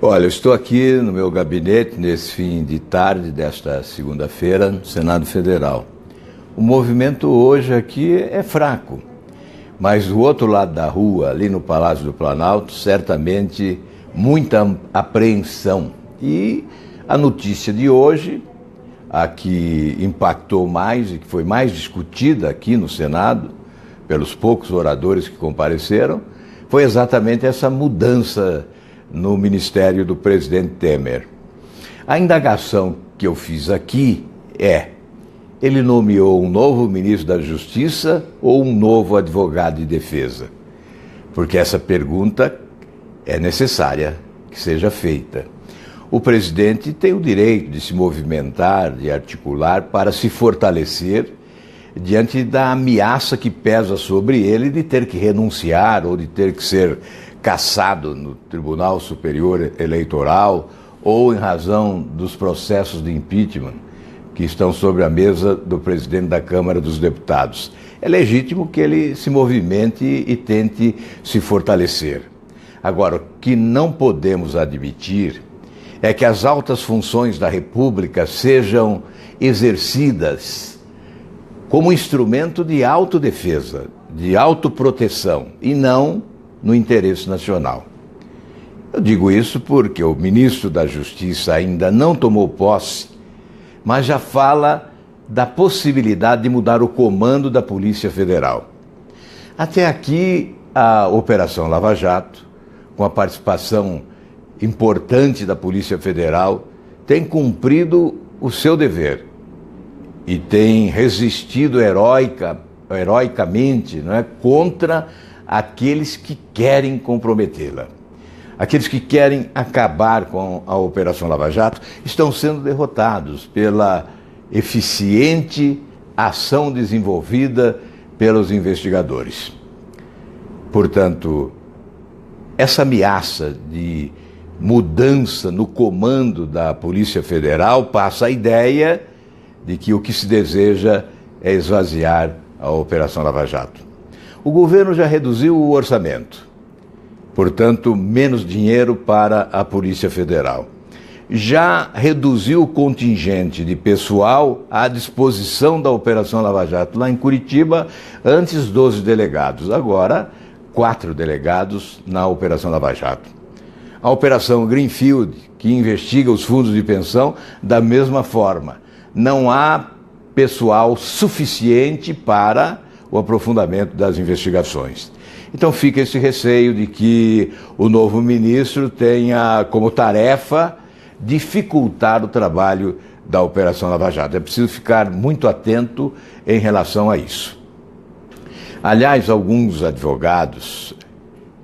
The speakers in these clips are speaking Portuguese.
Olha, eu estou aqui no meu gabinete nesse fim de tarde desta segunda-feira no Senado Federal. O movimento hoje aqui é fraco, mas do outro lado da rua, ali no Palácio do Planalto, certamente muita apreensão. E a notícia de hoje, a que impactou mais e que foi mais discutida aqui no Senado, pelos poucos oradores que compareceram, foi exatamente essa mudança no ministério do presidente Temer. A indagação que eu fiz aqui é: ele nomeou um novo ministro da Justiça ou um novo advogado de defesa? Porque essa pergunta é necessária que seja feita. O presidente tem o direito de se movimentar, de articular para se fortalecer diante da ameaça que pesa sobre ele de ter que renunciar ou de ter que ser cassado no Tribunal Superior Eleitoral ou em razão dos processos de impeachment que estão sobre a mesa do presidente da Câmara dos Deputados. É legítimo que ele se movimente e tente se fortalecer. Agora, o que não podemos admitir é que as altas funções da República sejam exercidas como instrumento de autodefesa, de autoproteção, e não no interesse nacional. Eu digo isso porque o ministro da Justiça ainda não tomou posse, mas já fala da possibilidade de mudar o comando da Polícia Federal. Até aqui, a Operação Lava Jato, com a participação importante da Polícia Federal, tem cumprido o seu dever e tem resistido heroicamente, não é, contra aqueles que querem comprometê-la. Aqueles que querem acabar com a Operação Lava Jato estão sendo derrotados pela eficiente ação desenvolvida pelos investigadores. Portanto, essa ameaça de mudança no comando da Polícia Federal passa a ideia de que o que se deseja é esvaziar a Operação Lava Jato. O governo já reduziu o orçamento, portanto, menos dinheiro para a Polícia Federal. Já reduziu o contingente de pessoal à disposição da Operação Lava Jato. Lá em Curitiba, antes 12 delegados, agora 4 delegados na Operação Lava Jato. A Operação Greenfield, que investiga os fundos de pensão, da mesma forma. Não há pessoal suficiente para o aprofundamento das investigações. Então fica esse receio de que o novo ministro tenha como tarefa dificultar o trabalho da Operação Lava Jato. É preciso ficar muito atento em relação a isso. Aliás, alguns advogados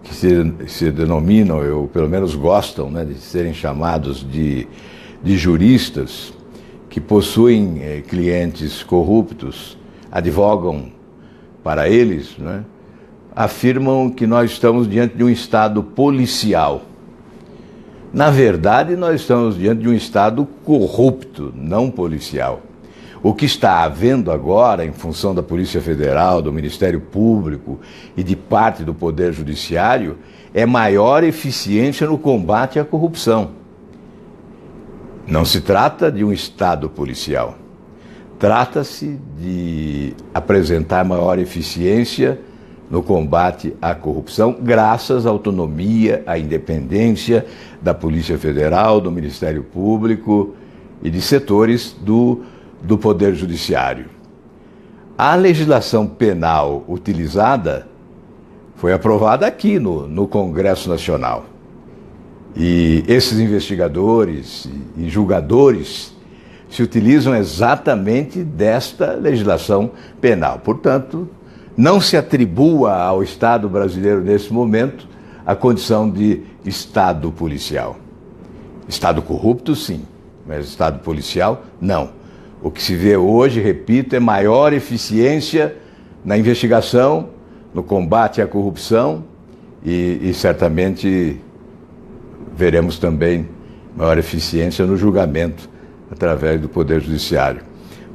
que se denominam, ou pelo menos gostam, né, de serem chamados de juristas, que possuem clientes corruptos, advogam para eles, né, afirmam que nós estamos diante de um Estado policial. Na verdade, nós estamos diante de um Estado corrupto, não policial. O que está havendo agora, em função da Polícia Federal, do Ministério Público e de parte do Poder Judiciário, é maior eficiência no combate à corrupção. Não se trata de um Estado policial. Trata-se de apresentar maior eficiência no combate à corrupção, graças à autonomia, à independência da Polícia Federal, do Ministério Público e de setores do Poder Judiciário. A legislação penal utilizada foi aprovada aqui no Congresso Nacional. E esses investigadores e julgadores se utilizam exatamente desta legislação penal. Portanto, não se atribua ao Estado brasileiro, nesse momento, a condição de Estado policial. Estado corrupto, sim, mas Estado policial, não. O que se vê hoje, repito, é maior eficiência na investigação, no combate à corrupção e certamente veremos também maior eficiência no julgamento através do Poder Judiciário.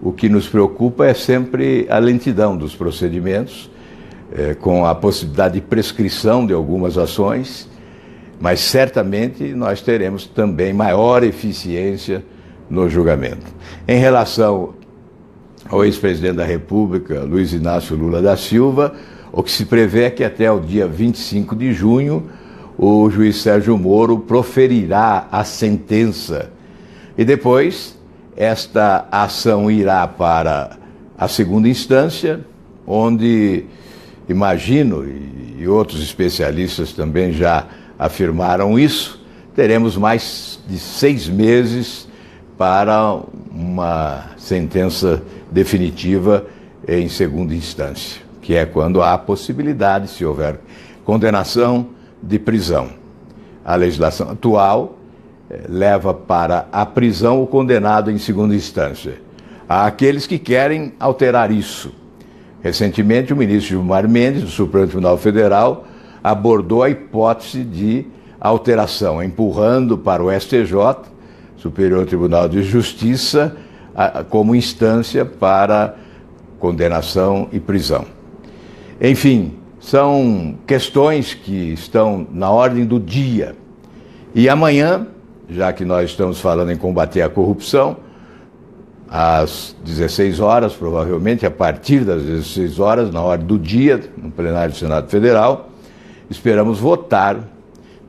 O que nos preocupa é sempre a lentidão dos procedimentos, com a possibilidade de prescrição de algumas ações, mas certamente nós teremos também maior eficiência no julgamento. Em relação ao ex-presidente da República, Luiz Inácio Lula da Silva, o que se prevê é que até o dia 25 de junho o juiz Sérgio Moro proferirá a sentença e depois esta ação irá para a segunda instância, onde imagino, e outros especialistas também já afirmaram isso, teremos mais de 6 meses para uma sentença definitiva em segunda instância, que é quando há possibilidade, se houver condenação, de prisão. A legislação atual leva para a prisão o condenado em segunda instância. Há aqueles que querem alterar isso. Recentemente, o ministro Gilmar Mendes, do Supremo Tribunal Federal, abordou a hipótese de alteração, empurrando para o STJ, Superior Tribunal de Justiça, como instância para condenação e prisão. Enfim, são questões que estão na ordem do dia. E amanhã, já que nós estamos falando em combater a corrupção, às 16 horas, provavelmente, a partir das 16 horas, na ordem do dia, no plenário do Senado Federal, esperamos votar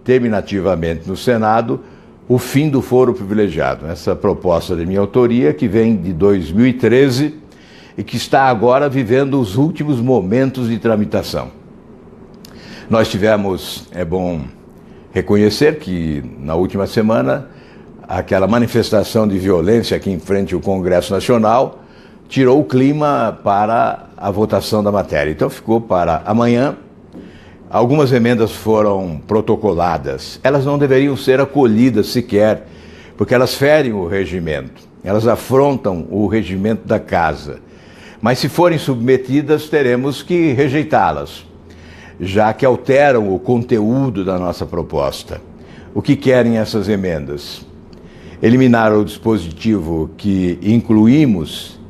terminativamente no Senado o fim do foro privilegiado. Essa proposta de minha autoria, que vem de 2013 e que está agora vivendo os últimos momentos de tramitação. Nós tivemos, é bom reconhecer que na última semana, aquela manifestação de violência aqui em frente ao Congresso Nacional tirou o clima para a votação da matéria. Então ficou para amanhã. Algumas emendas foram protocoladas. Elas não deveriam ser acolhidas sequer, porque elas ferem o regimento, elas afrontam o regimento da casa. Mas se forem submetidas, teremos que rejeitá-las, já que alteram o conteúdo da nossa proposta. O que querem essas emendas? Eliminar o dispositivo que incluímos,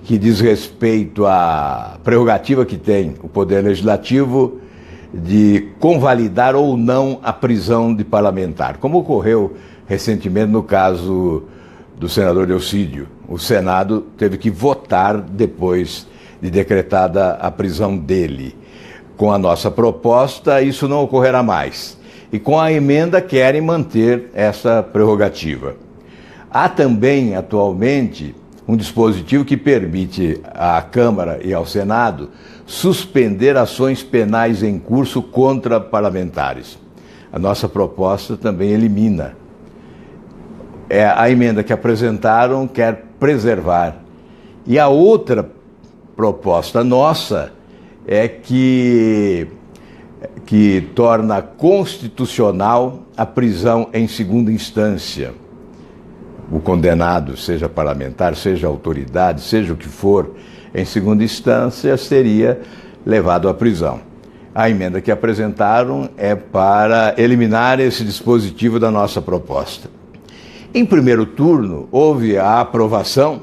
que diz respeito à prerrogativa que tem o Poder Legislativo de convalidar ou não a prisão de parlamentar, como ocorreu recentemente no caso do senador Delcídio. O Senado teve que votar depois de decretada a prisão dele. Com a nossa proposta, isso não ocorrerá mais. E com a emenda querem manter essa prerrogativa. Há também, atualmente, um dispositivo que permite à Câmara e ao Senado suspender ações penais em curso contra parlamentares. A nossa proposta também elimina. A emenda que apresentaram quer preservar. E a outra proposta nossa é que torna constitucional a prisão em segunda instância. O condenado, seja parlamentar, seja autoridade, seja o que for, em segunda instância, seria levado à prisão. A emenda que apresentaram é para eliminar esse dispositivo da nossa proposta. Em primeiro turno, houve a aprovação,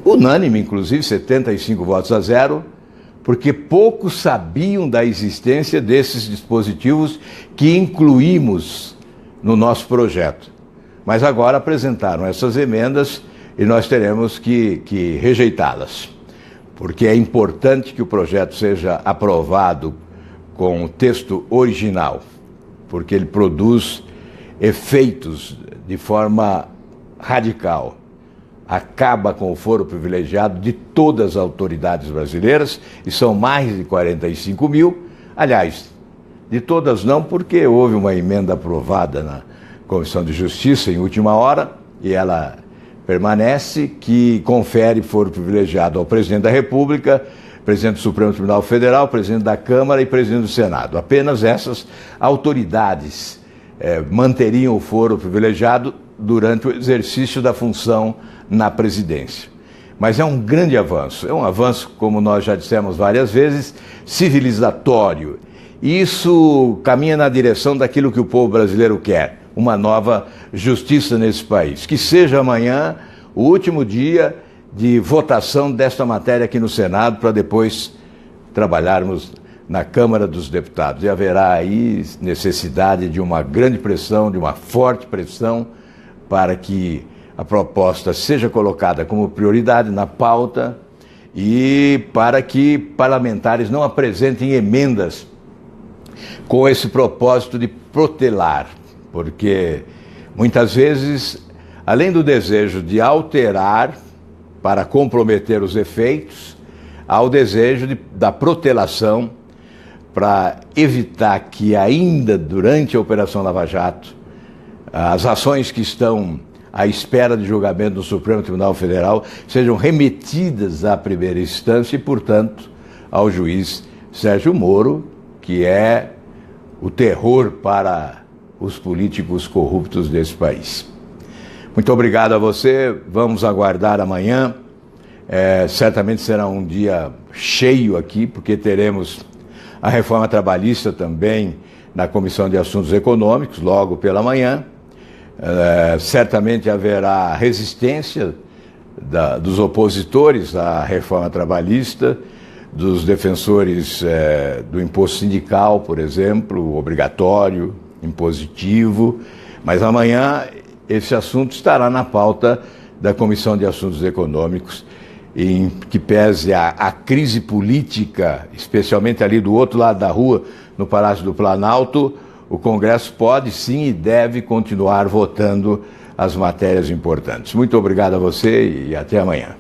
unânime, inclusive, 75 votos a 0, porque poucos sabiam da existência desses dispositivos que incluímos no nosso projeto. Mas agora apresentaram essas emendas e nós teremos que rejeitá-las, porque é importante que o projeto seja aprovado com o texto original, porque ele produz efeitos de forma radical. Acaba com o foro privilegiado de todas as autoridades brasileiras, e são mais de 45 mil. Aliás, de todas não, porque houve uma emenda aprovada na Comissão de Justiça em última hora, e ela permanece, que confere foro privilegiado ao presidente da República, presidente do Supremo Tribunal Federal, presidente da Câmara e presidente do Senado. Apenas essas autoridades manteriam o foro privilegiado durante o exercício da função na presidência. Mas é um grande avanço, é um avanço, como nós já dissemos várias vezes, civilizatório. Isso caminha na direção daquilo que o povo brasileiro quer, uma nova justiça nesse país. Que seja amanhã o último dia de votação desta matéria aqui no Senado, para depois trabalharmos na Câmara dos Deputados. E haverá aí necessidade de uma grande pressão, de uma forte pressão, para que a proposta seja colocada como prioridade na pauta e para que parlamentares não apresentem emendas com esse propósito de protelar, porque muitas vezes, além do desejo de alterar para comprometer os efeitos, há o desejo da protelação para evitar que ainda durante a Operação Lava Jato, as ações que estão à espera de julgamento no Supremo Tribunal Federal sejam remetidas à primeira instância e, portanto, ao juiz Sérgio Moro, que é o terror para os políticos corruptos desse país. Muito obrigado a você, vamos aguardar amanhã. Certamente será um dia cheio aqui, porque teremos a reforma trabalhista também na Comissão de Assuntos Econômicos, logo pela manhã. Certamente haverá resistência dos opositores à reforma trabalhista, dos defensores do imposto sindical, por exemplo, obrigatório, impositivo, mas amanhã esse assunto estará na pauta da Comissão de Assuntos Econômicos, em que pese a crise política, especialmente ali do outro lado da rua, no Palácio do Planalto, o Congresso pode sim e deve continuar votando as matérias importantes. Muito obrigado a você e até amanhã.